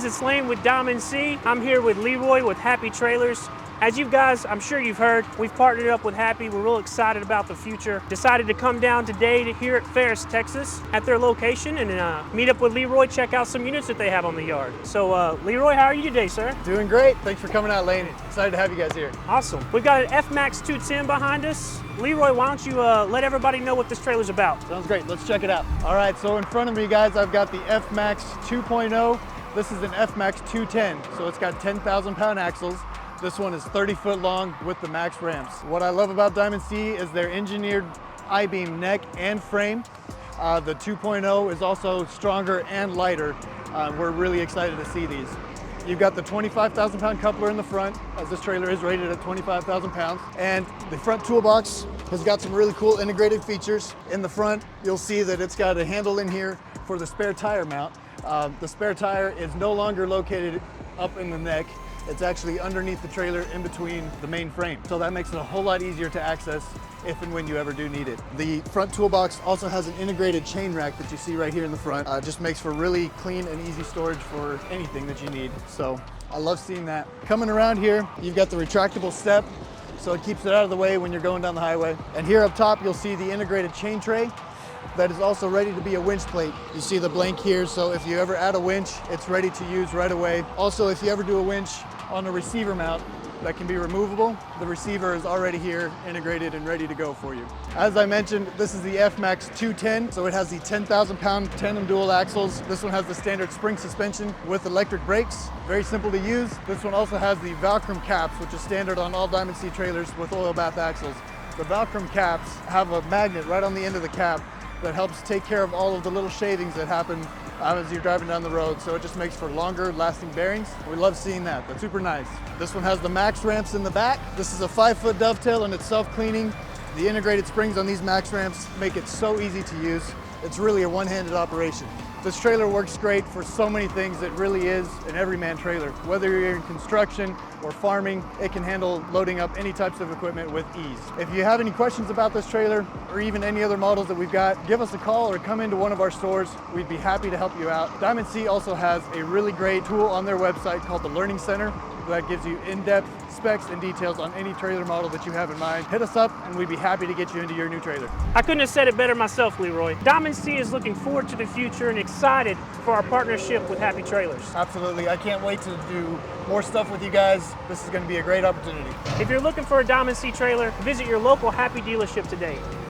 guys, it's Lane with Diamond C. I'm here with Leroy with Happy Trailers. As you guys, I'm sure you've heard, we've partnered up with Happy. We're real excited about the future. Decided to come down today here at Ferris, Texas, at their location and meet up with Leroy, check out some units that they have on the yard. So Leroy, how are you today, sir? Doing great. Thanks for coming out, Lane. Excited to have you guys here. Awesome. We've got an FMAX210 behind us. Leroy, why don't you let everybody know what this trailer's about? Sounds great. Let's check it out. All right, so in front of me, guys, I've got the FMAX 2.0. This is an FMAX 210, so it's got 10,000 pound axles. This one is 30 foot long with the max ramps. What I love about Diamond C is their engineered I-beam neck and frame. The 2.0 is also stronger and lighter. We're really excited to see these. You've got the 25,000 pound coupler in the front, as this trailer is rated at 25,000 pounds. And the front toolbox has got some really cool integrated features. In the front, you'll see that it's got a handle in here for the spare tire mount. The spare tire is no longer located up in the neck. It's actually underneath the trailer in between the main frame. So that makes it a whole lot easier to access if and when you ever do need it. The front toolbox also has an integrated chain rack that you see right here in the front. Just makes for really clean and easy storage for anything that you need. So I love seeing that. Coming around here, you've got the retractable step, so it keeps it out of the way when you're going down the highway. And here up top, you'll see the integrated chain tray that is also ready to be a winch plate. You see the blank here, so if you ever add a winch, it's ready to use right away. Also, if you ever do a winch on a receiver mount that can be removable, the receiver is already here, integrated and ready to go for you. As I mentioned, this is the FMAX 210, so it has the 10,000 pound tandem dual axles. This one has the standard spring suspension with electric brakes, very simple to use. This one also has the Valcrum caps, which is standard on all Diamond C trailers with oil bath axles. The Valcrum caps have a magnet right on the end of the cap that helps take care of all of the little shavings that happen as you're driving down the road, so it just makes for longer lasting bearings. We love seeing that. That's super nice. This one has the max ramps in the back. This is a 5-foot dovetail and it's self-cleaning. The integrated springs on these max ramps make it so easy to use. It's really a one-handed operation. This trailer works great for so many things. It really is an everyman trailer. Whether you're in construction or farming, it can handle loading up any types of equipment with ease. If you have any questions about this trailer or even any other models that we've got, give us a call or come into one of our stores. We'd be happy to help you out. Diamond C also has a really great tool on their website called the Learning Center that gives you in-depth specs and details on any trailer model that you have in mind. Hit us up and we'd be happy to get you into your new trailer. I couldn't have said it better myself, Leroy. Diamond C is looking forward to the future and excited for our partnership with Happy Trailers. Absolutely. I can't wait to do more stuff with you guys. This is going to be a great opportunity. If you're looking for a Diamond C trailer, visit your local Happy dealership today.